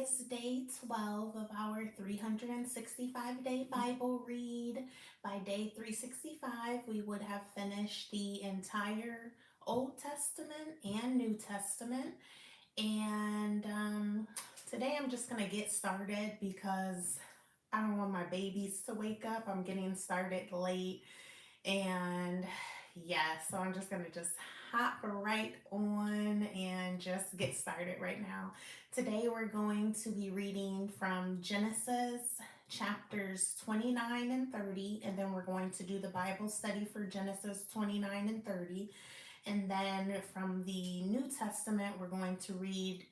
is day 12 of our 365-day Bible read. By day 365, we would have finished the entire Old Testament and New Testament. And today I'm just going to get started because I don't want my babies to wake up. I'm getting started late. And yeah, so I'm just going to just hop right on and just get started right now. Today we're going to be reading from Genesis chapters 29 and 30, and then we're going to do the Bible study for Genesis 29 and 30. And then from the New Testament, we're going to read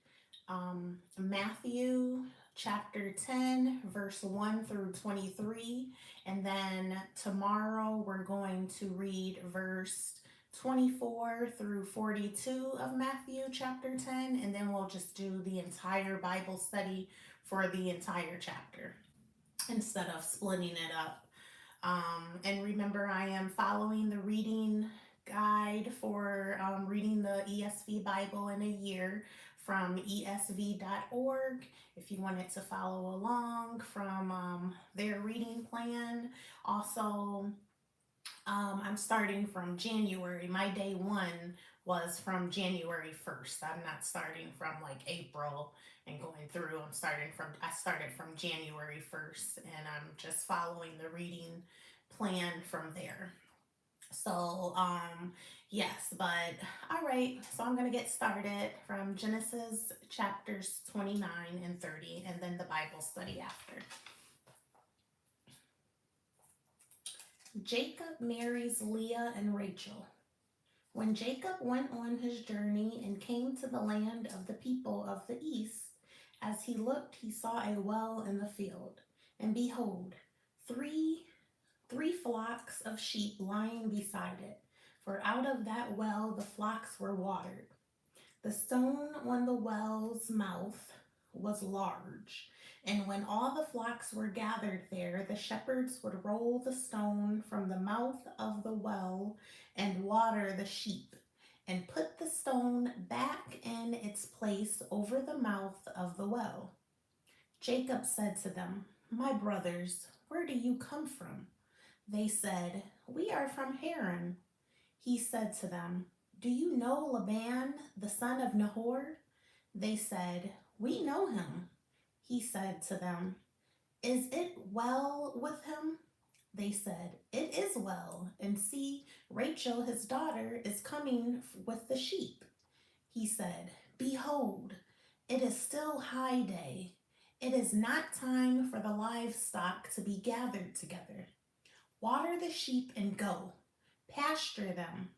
Matthew chapter 10, verse 1 through 23. And then tomorrow, we're going to read verse 24 through 42 of Matthew chapter 10. And then we'll just do the entire Bible study for the entire chapter instead of splitting it up. And remember, I am following the reading guide for reading the ESV Bible in a year from esv.org. If you wanted to follow along from their reading plan, also I'm starting from January. My day one was from January 1st. I'm not starting from like April and going through. I started from January 1st and I'm just following the reading plan from there. So, yes, but all right. So I'm going to get started from Genesis chapters 29 and 30 and then the Bible study after. Jacob marries Leah and Rachel. When Jacob went on his journey and came to the land of the people of the east, as he looked, he saw a well in the field, and behold, three flocks of sheep lying beside it, for out of that well the flocks were watered. The stone on the well's mouth was large, and when all the flocks were gathered there, the shepherds would roll the stone from the mouth of the well and water the sheep, and put the stone back in its place over the mouth of the well. Jacob said to them, "My brothers, where do you come from?" They said, "We are from Haran." He said to them, "Do you know Laban, the son of Nahor?" They said, "We know him." He said to them, "Is it well with him?" They said, "It is well, and see, Rachel, his daughter, is coming with the sheep." He said, "Behold, it is still high day. It is not time for the livestock to be gathered together. Water the sheep and go, pasture them."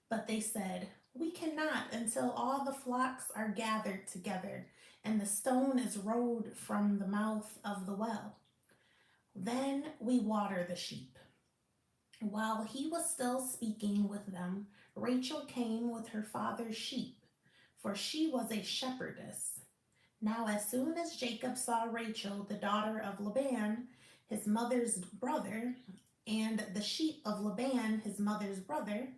But they said, "We cannot until all the flocks are gathered together and the stone is rolled from the mouth of the well. Then we water the sheep." While he was still speaking with them, Rachel came with her father's sheep, for she was a shepherdess. Now as soon as Jacob saw Rachel, the daughter of Laban, his mother's brother, and the sheep of Laban, his mother's brother,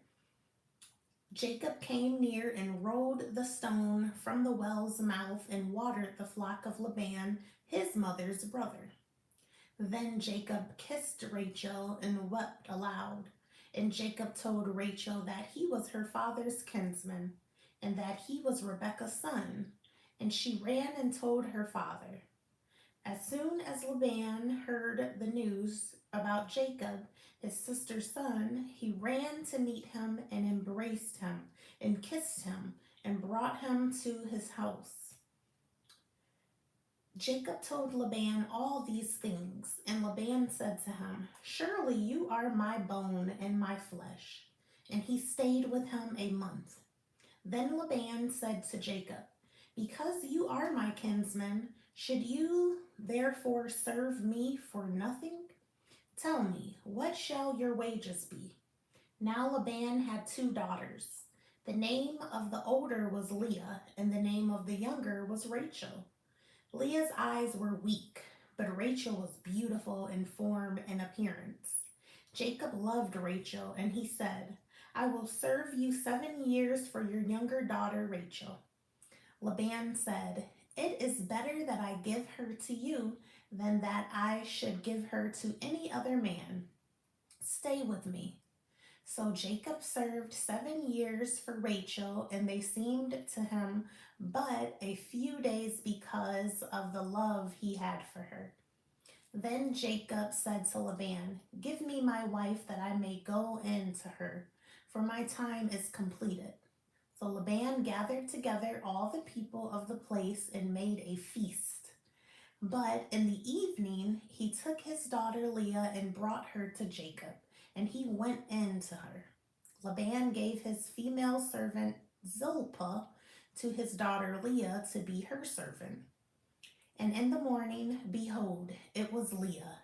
Jacob came near and rolled the stone from the well's mouth and watered the flock of Laban, his mother's brother. Then Jacob kissed Rachel and wept aloud. And Jacob told Rachel that he was her father's kinsman, and that he was Rebekah's son. And she ran and told her father. As soon as Laban heard the news about Jacob, his sister's son, he ran to meet him and embraced him and kissed him and brought him to his house. Jacob told Laban all these things, and Laban said to him, "Surely you are my bone and my flesh." And he stayed with him a month. Then Laban said to Jacob, "Because you are my kinsman, should you therefore serve me for nothing? Tell me, what shall your wages be?" Now Laban had two daughters. The name of the older was Leah, and the name of the younger was Rachel. Leah's eyes were weak, but Rachel was beautiful in form and appearance. Jacob loved Rachel, and he said, "I will serve you 7 years for your younger daughter Rachel." Laban said, "It is better that I give her to you than that I should give her to any other man. Stay with me." So Jacob served 7 years for Rachel, and they seemed to him but a few days because of the love he had for her. Then Jacob said to Laban, "Give me my wife that I may go in to her, for my time is completed." So Laban gathered together all the people of the place and made a feast. But in the evening he took his daughter Leah and brought her to Jacob, and he went in to her. Laban gave his female servant Zilpah to his daughter Leah to be her servant. And in the morning, behold, it was Leah.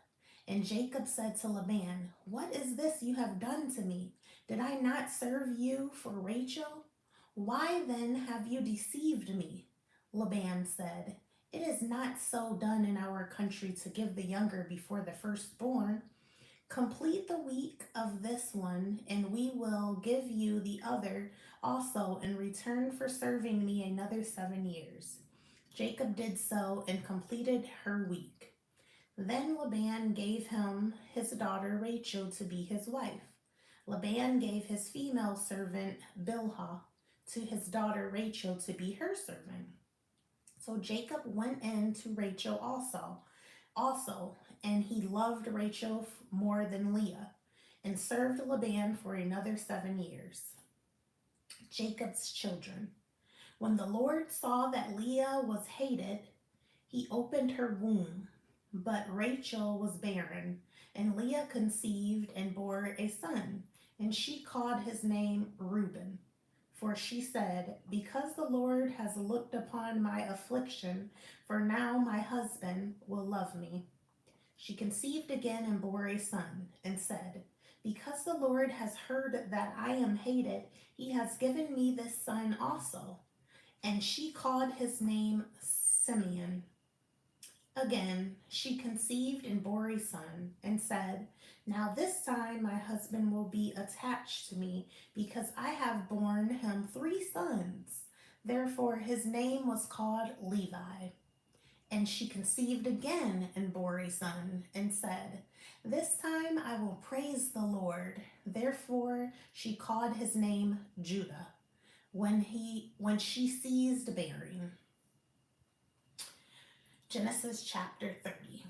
And Jacob said to Laban, "What is this you have done to me? Did I not serve you for Rachel? Why then have you deceived me?" Laban said, "It is not so done in our country to give the younger before the firstborn. Complete the week of this one, and we will give you the other also in return for serving me another 7 years." Jacob did so and completed her week. Then Laban gave him his daughter Rachel to be his wife. Laban gave his female servant Bilhah to his daughter Rachel to be her servant. So Jacob went in to Rachel also, and he loved Rachel more than Leah, and served Laban for another 7 years. Jacob's children. When the Lord saw that Leah was hated, he opened her womb, but Rachel was barren, and Leah conceived and bore a son, and she called his name Reuben. For she said, "Because the Lord has looked upon my affliction, for now my husband will love me." She conceived again and bore a son, and said, "Because the Lord has heard that I am hated, he has given me this son also." And she called his name Simeon. Again, she conceived and bore a son, and said, "Now this time my husband will be attached to me, because I have borne him 3 sons." Therefore his name was called Levi. And she conceived again and bore a son, and said, "This time I will praise the Lord." Therefore she called his name Judah, when she ceased bearing. Genesis chapter 30.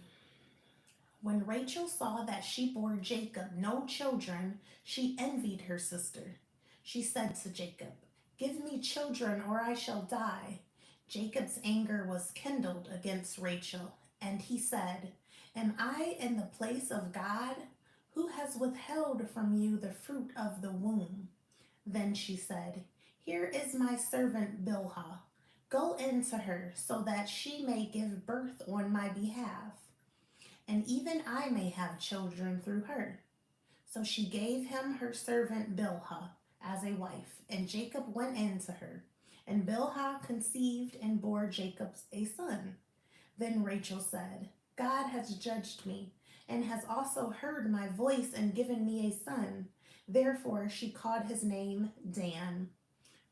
When Rachel saw that she bore Jacob no children, she envied her sister. She said to Jacob, "Give me children, or I shall die." Jacob's anger was kindled against Rachel, and he said, "Am I in the place of God? Who has withheld from you the fruit of the womb?" Then she said, "Here is my servant Bilhah. Go in to her, so that she may give birth on my behalf, and even I may have children through her." So she gave him her servant Bilhah as a wife, and Jacob went in to her. And Bilhah conceived and bore Jacob a son. Then Rachel said, "God has judged me, and has also heard my voice and given me a son." Therefore she called his name Dan.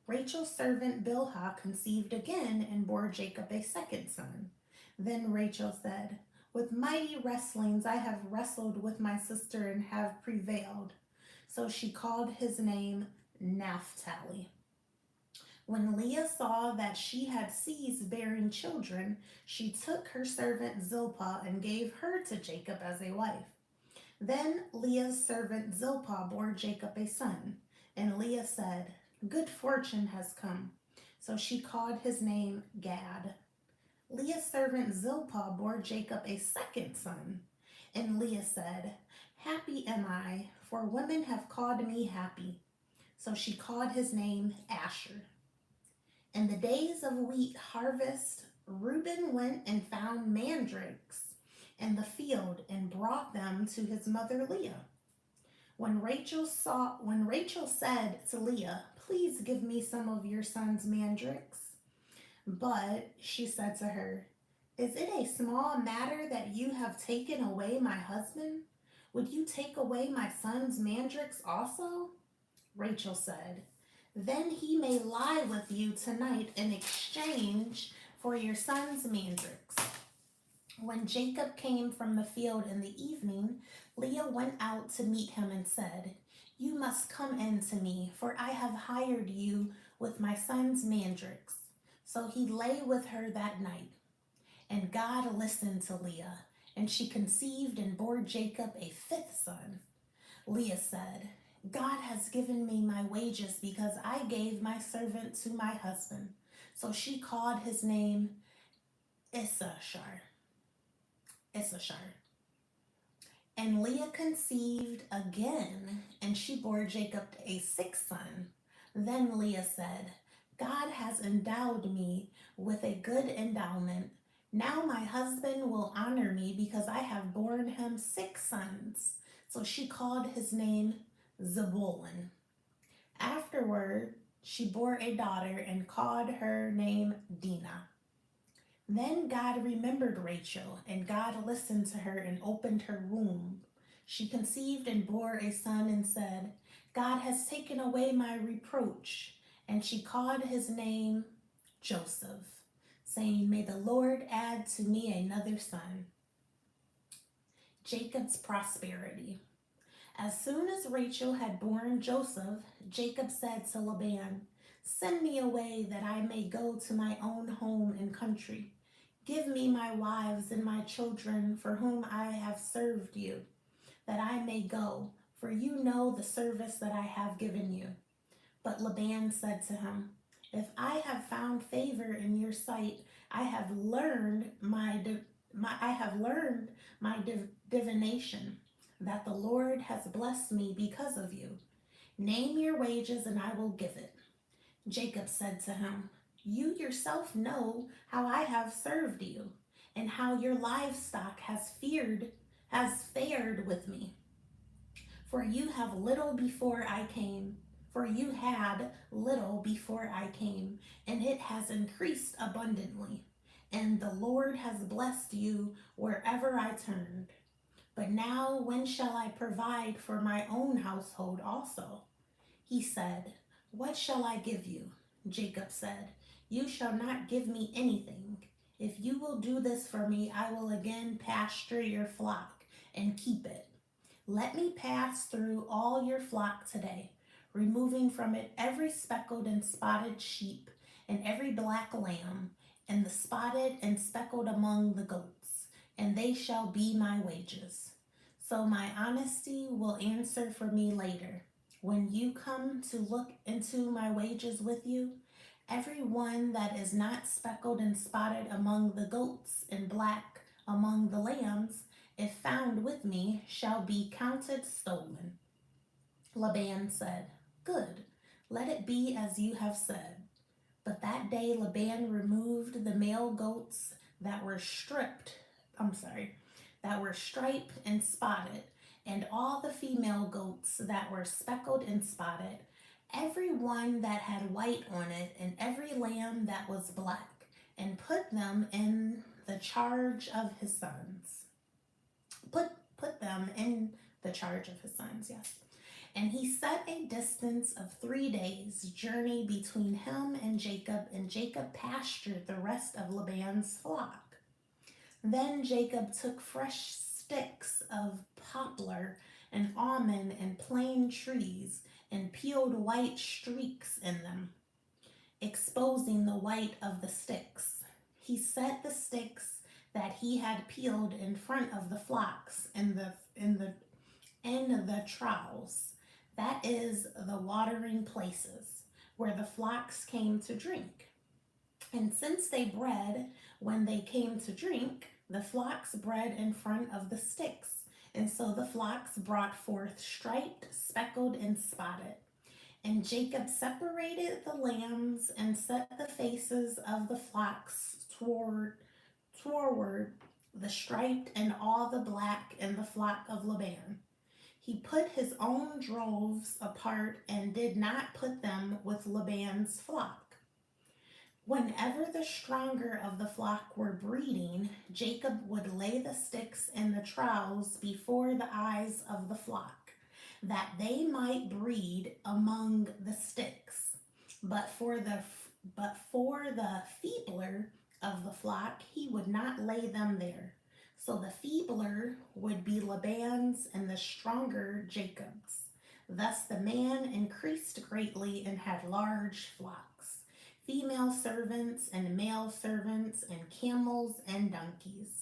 Rachel's servant Bilhah conceived again and bore Jacob a second son. Then Rachel said, "With mighty wrestlings I have wrestled with my sister and have prevailed." So she called his name Naphtali. When Leah saw that she had ceased bearing children, she took her servant Zilpah and gave her to Jacob as a wife. Then Leah's servant Zilpah bore Jacob a son, and Leah said, "Good fortune has come." So she called his name Gad. Leah's servant Zilpah bore Jacob a second son, and Leah said, "Happy am I, for women have called me happy." So she called his name Asher. In the days of wheat harvest, Reuben went and found mandrakes in the field and brought them to his mother Leah. When Rachel said to Leah, "Please give me some of your son's mandrakes." But she said to her, "Is it a small matter that you have taken away my husband? Would you take away my son's mandrakes also?" Rachel said, "Then he may lie with you tonight in exchange for your son's mandrakes. When Jacob came from the field in the evening, Leah went out to meet him and said, "You must come in to me, for I have hired you with my son's mandrakes." So he lay with her that night. And God listened to Leah, and she conceived and bore Jacob a fifth son. Leah said, "God has given me my wages because I gave my servant to my husband." So she called his name Issachar. And Leah conceived again, and she bore Jacob a sixth son. Then Leah said, "God has endowed me with a good endowment. Now my husband will honor me because I have borne him six sons." So she called his name Zebulun. Afterward, she bore a daughter and called her name Dinah. Then God remembered Rachel, and God listened to her and opened her womb. She conceived and bore a son and said, "God has taken away my reproach." And she called his name Joseph, saying, "May the Lord add to me another son." Jacob's prosperity. As soon as Rachel had borne Joseph, Jacob said to Laban, "Send me away that I may go to my own home and country. Give me my wives and my children for whom I have served you, that I may go, for you know the service that I have given you." But Laban said to him, "If I have found favor in your sight, I have learned my divination, that the Lord has blessed me because of you. Name your wages and I will give it." Jacob said to him, "You yourself know how I have served you, and how your livestock has fared with me. For you have little before I came, for you had little before I came, and it has increased abundantly. And the Lord has blessed you wherever I turned. But now when shall I provide for my own household also?" He said, "What shall I give you?" Jacob said, "You shall not give me anything. If you will do this for me, I will again pasture your flock and keep it. Let me pass through all your flock today, removing from it every speckled and spotted sheep and every black lamb, and the spotted and speckled among the goats, and they shall be my wages. So my honesty will answer for me later. When you come to look into my wages with you, every one that is not speckled and spotted among the goats and black among the lambs, if found with me, shall be counted stolen." Laban said, "Good, let it be as you have said." But that day Laban removed the male goats that were striped and spotted, and all the female goats that were speckled and spotted, every one that had white on it, and every lamb that was black, and put them in the charge of his sons. Put them in the charge of his sons, yes. And he set a distance of 3 days' journey between him and Jacob pastured the rest of Laban's flock. Then Jacob took fresh sticks of poplar and almond and plane trees and peeled white streaks in them, exposing the white of the sticks. He set the sticks that he had peeled in front of the flocks in the troughs, that is, the watering places, where the flocks came to drink. And since they bred when they came to drink, the flocks bred in front of the sticks. And so the flocks brought forth striped, speckled, and spotted. And Jacob separated the lambs and set the faces of the flocks toward the striped and all the black in the flock of Laban. He put his own droves apart and did not put them with Laban's flock. Whenever the stronger of the flock were breeding, Jacob would lay the sticks in the troughs before the eyes of the flock, that they might breed among the sticks. But for the feebler of the flock, he would not lay them there. So the feebler would be Laban's and the stronger Jacob's. Thus the man increased greatly and had large flocks, female servants and male servants, and camels and donkeys.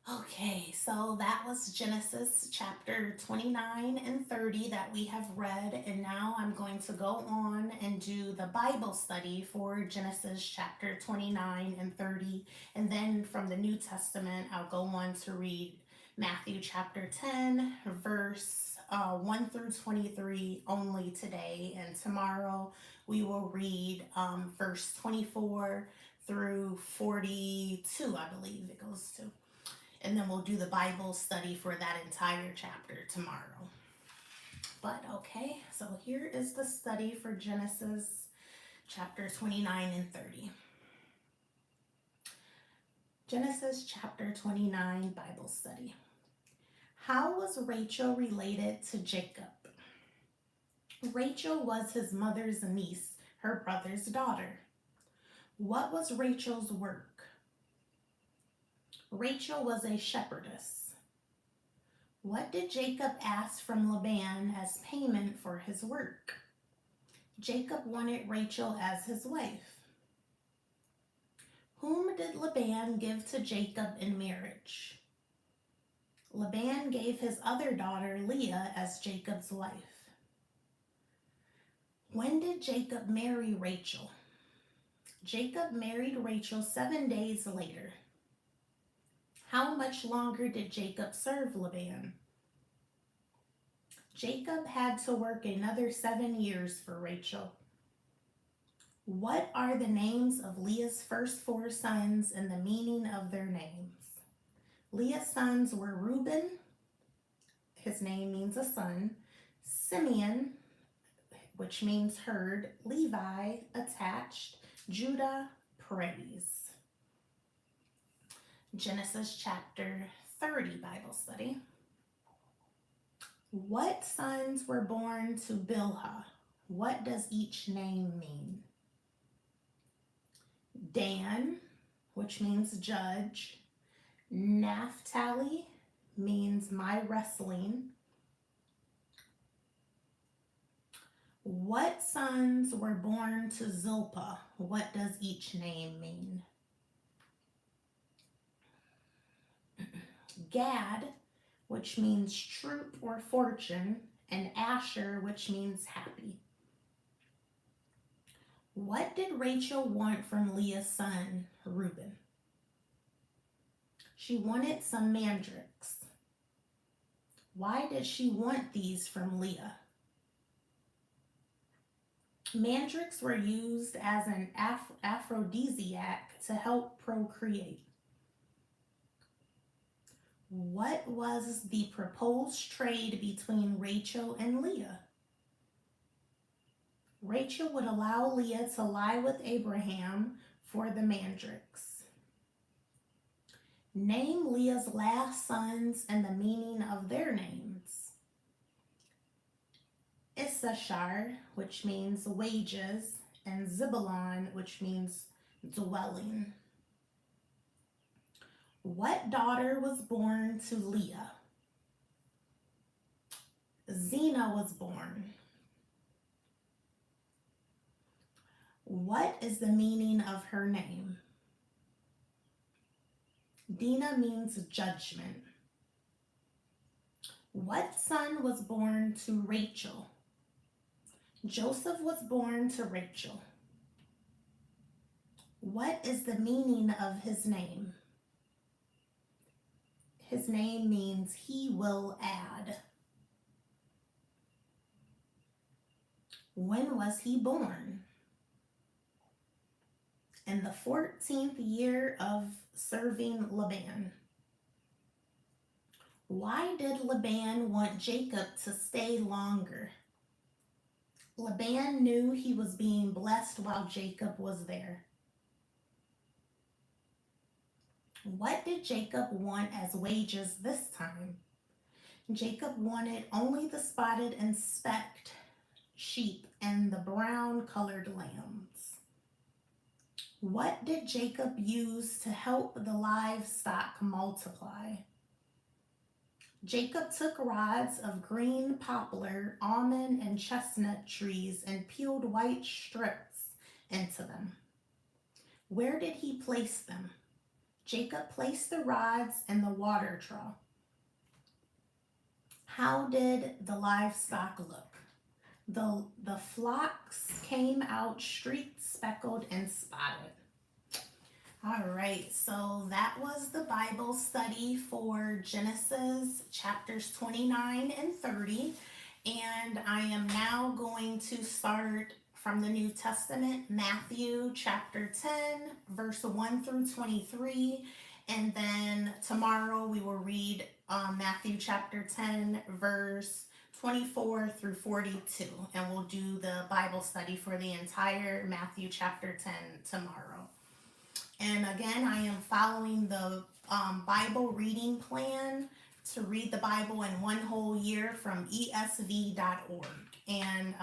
Okay, so that was Genesis chapter 29 and 30 that we have read, and now I'm going to go on and do the Bible study for Genesis chapter 29 and 30, and then from the New Testament, I'll go on to read Matthew chapter 10, verse 1 through 23 only today, and tomorrow we will read verse 24 through 42, I believe it goes to. And then we'll do the Bible study for that entire chapter tomorrow. But okay, so here is the study for Genesis chapter 29 and 30. Genesis chapter 29 Bible study. How was Rachel related to Jacob? Rachel was his mother's niece, her brother's daughter. What was Rachel's work? Rachel was a shepherdess. What did Jacob ask from Laban as payment for his work? Jacob wanted Rachel as his wife. Whom did Laban give to Jacob in marriage? Laban gave his other daughter Leah as Jacob's wife. When did Jacob marry Rachel? Jacob married Rachel 7 days later. How much longer did Jacob serve Laban? Jacob had to work another 7 years for Rachel. What are the names of Leah's first 4 sons and the meaning of their names? Leah's sons were Reuben, his name means a son, Simeon, which means herd, Levi, attached, Judah, praise. Genesis chapter 30 Bible study. What sons were born to Bilhah? What does each name mean? Dan, which means judge. Naphtali means my wrestling. What sons were born to Zilpah? What does each name mean? Gad, which means troop or fortune, and Asher, which means happy. What did Rachel want from Leah's son, Reuben? She wanted some mandrakes. Why did she want these from Leah? Mandrakes were used as an aphrodisiac to help procreate. What was the proposed trade between Rachel and Leah? Rachel would allow Leah to lie with Abraham for the mandrakes. Name Leah's last sons and the meaning of their names. Issachar, which means wages, and Zebulon, which means dwelling. What daughter was born to Leah? Zena was born. What is the meaning of her name? Dinah means judgment. What son was born to Rachel? Joseph was born to Rachel. What is the meaning of his name? His name means he will add. When was he born? In the 14th year of serving Laban. Why did Laban want Jacob to stay longer? Laban knew he was being blessed while Jacob was there. What did Jacob want as wages this time? Jacob wanted only the spotted and specked sheep and the brown colored lambs. What did Jacob use to help the livestock multiply? Jacob took rods of green poplar, almond, and chestnut trees and peeled white strips into them. Where did he place them? Jacob placed the rods in the water trough. How did the livestock look? The flocks came out streaked, speckled, and spotted. All right, so that was the Bible study for Genesis chapters 29 and 30. And I am now going to start from the New Testament, Matthew chapter 10, verse 1 through 23. And then tomorrow we will read Matthew chapter 10, verse 24 through 42. And we'll do the Bible study for the entire Matthew chapter 10 tomorrow. And again, I am following the Bible reading plan to read the Bible in one whole year from esv.org. And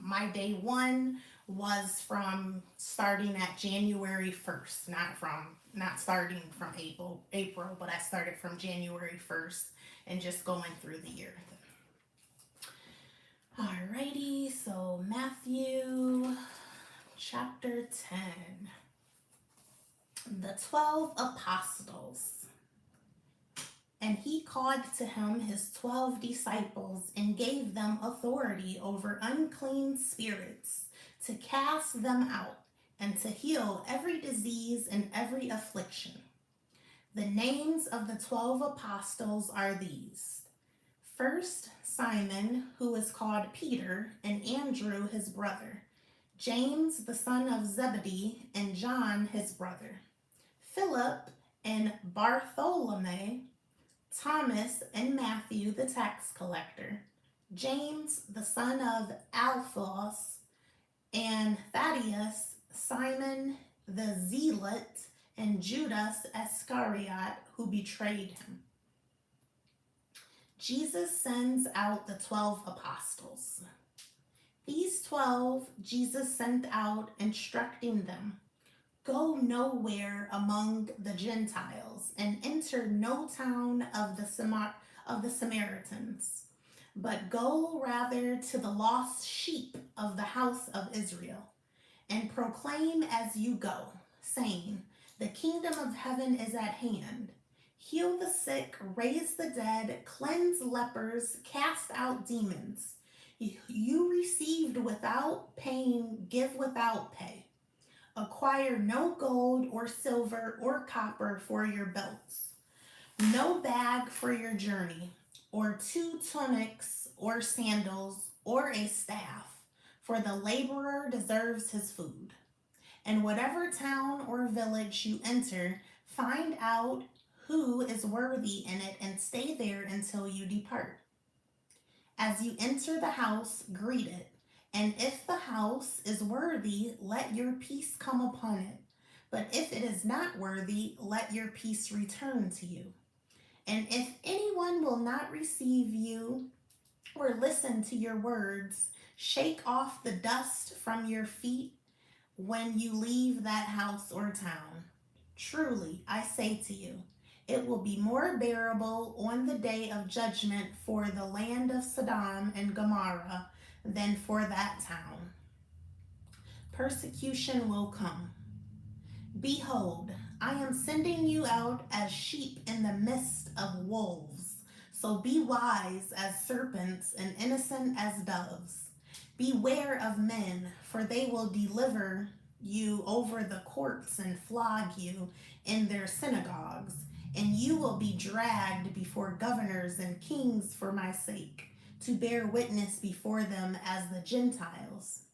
my day one was from starting at January 1st, not starting from April, but I started from January 1st and just going through the year. Alrighty, so Matthew chapter 10. The 12 apostles. And he called to him his 12 disciples and gave them authority over unclean spirits to cast them out and to heal every disease and every affliction. The names of the 12 apostles are these. First, Simon, who is called Peter, and Andrew his brother, James the son of Zebedee, and John his brother, Philip and Bartholomew, Thomas and Matthew the tax collector, James the son of Alphaeus, and Thaddeus, Simon the Zealot, and Judas Iscariot, who betrayed him. Jesus sends out the 12 apostles. These 12 Jesus sent out, instructing them, "Go nowhere among the Gentiles and enter no town of the Samaritans, but go rather to the lost sheep of the house of Israel, and proclaim as you go, saying, the kingdom of heaven is at hand. Heal the sick, raise the dead, cleanse lepers, cast out demons. You received without paying, give without pay. Acquire no gold or silver or copper for your belts, no bag for your journey, or 2 tunics or sandals or a staff, for the laborer deserves his food. And whatever town or village you enter, find out who is worthy in it and stay there until you depart. As you enter the house, greet it. And if the house is worthy, let your peace come upon it. But if it is not worthy, let your peace return to you. And if anyone will not receive you or listen to your words, shake off the dust from your feet when you leave that house or town. Truly, I say to you, it will be more bearable on the day of judgment for the land of Sodom and Gomorrah than for that town. Persecution will come. Behold, I am sending you out as sheep in the midst of wolves. So be wise as serpents and innocent as doves. Beware of men, for they will deliver you over the courts and flog you in their synagogues, and you will be dragged before governors and kings for my sake, to bear witness before them as the Gentiles.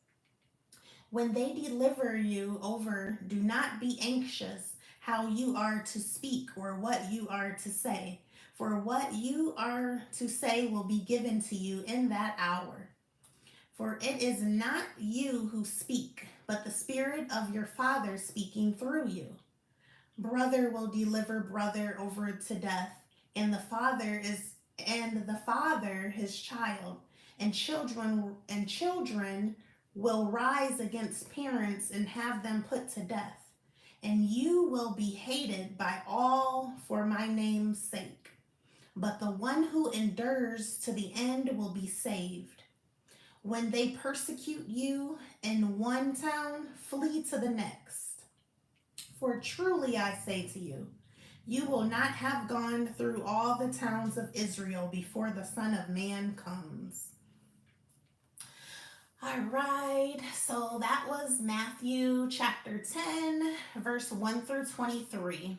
When they deliver you over, do not be anxious how you are to speak or what you are to say, for what you are to say will be given to you in that hour. For it is not you who speak, but the Spirit of your Father speaking through you. Brother will deliver brother over to death, and the father his child, and children will rise against parents and have them put to death. and you will be hated by all for my name's sake. But the one who endures to the end will be saved. When they persecute you in one town, flee to the next. For truly I say to you, you will not have gone through all the towns of Israel before the Son of Man comes. All right, so that was Matthew chapter 10, verse 1 through 23.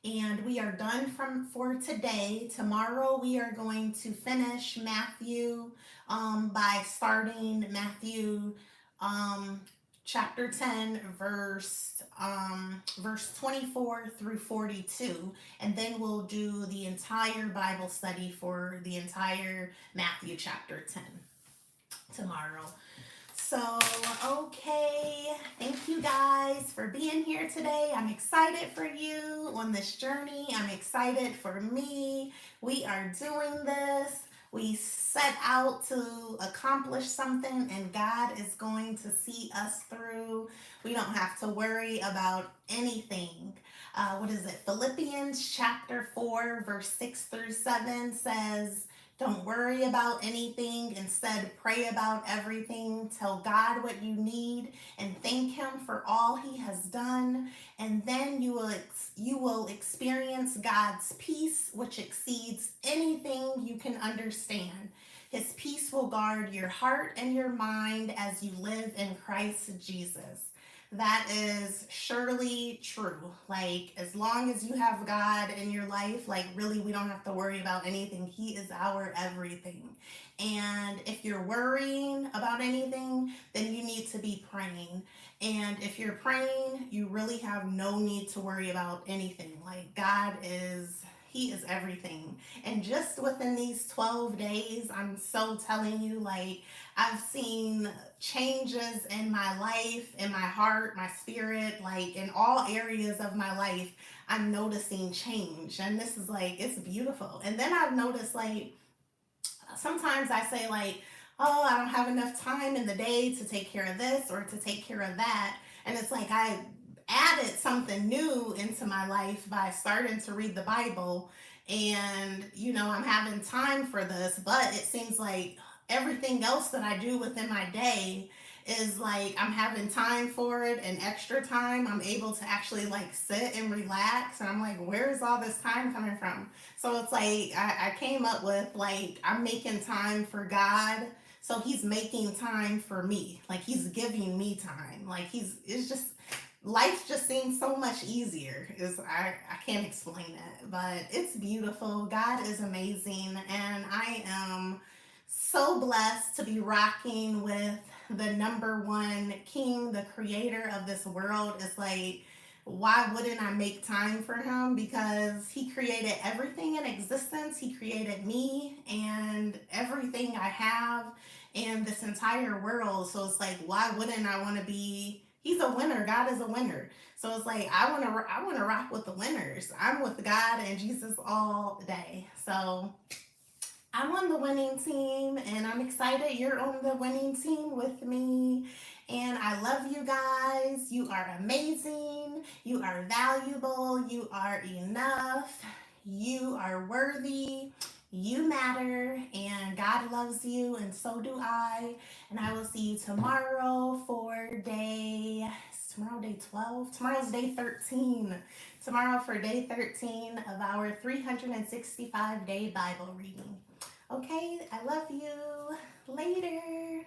And we are done for today. Tomorrow we are going to finish Matthew by starting Matthew chapter 10, verse 24 through 42. And then we'll do the entire Bible study for the entire Matthew chapter 10 tomorrow. So, okay, thank you guys for being here today. I'm excited for you on this journey. I'm excited for me. We are doing this. We set out to accomplish something, and God is going to see us through. We don't have to worry about anything. Philippians chapter 4, verse 6 through 7 says, don't worry about anything. Instead, pray about everything. Tell God what you need and thank Him for all He has done. And then you will experience God's peace, which exceeds anything you can understand. His peace will guard your heart and your mind as you live in Christ Jesus. That is surely true. Like, as long as you have God in your life, like, really, we don't have to worry about anything. He is our everything. And if you're worrying about anything, then you need to be praying. And if you're praying, you really have no need to worry about anything. Like, He is everything. And just within these 12 days, I'm so telling you, like, I've seen changes in my life, in my heart, my spirit, like in all areas of my life. I'm noticing change. And this is like, it's beautiful. And then I've noticed, like, sometimes I say, like, oh, I don't have enough time in the day to take care of this or to take care of that. And it's like I added something new into my life by starting to read the Bible. And, I'm having time for this, but it seems like everything else that I do within my day is like I'm having time for it and extra time. I'm able to actually like sit and relax. And I'm like, where's all this time coming from? So it's like I came up with like I'm making time for God. So He's making time for me. Like He's giving me time. Like it's just life just seems so much easier. I can't explain it, but it's beautiful. God is amazing, and I am so blessed to be rocking with the number one king, the creator of this world. It's like, why wouldn't I make time for him? Because he created everything in existence. He created me and everything I have in this entire world. So it's like, why wouldn't I want to be? He's a winner. God is a winner. So it's like I want to rock with the winners. I'm with God and Jesus all day. So I'm on the winning team, and I'm excited you're on the winning team with me. And I love you guys. You are amazing. You are valuable. You are enough. You are worthy. You matter, and God loves you, and so do I. And I will see you tomorrow for tomorrow day 12? Tomorrow's day 13. Tomorrow for day 13 of our 365-day Bible reading. Okay, I love you. Later.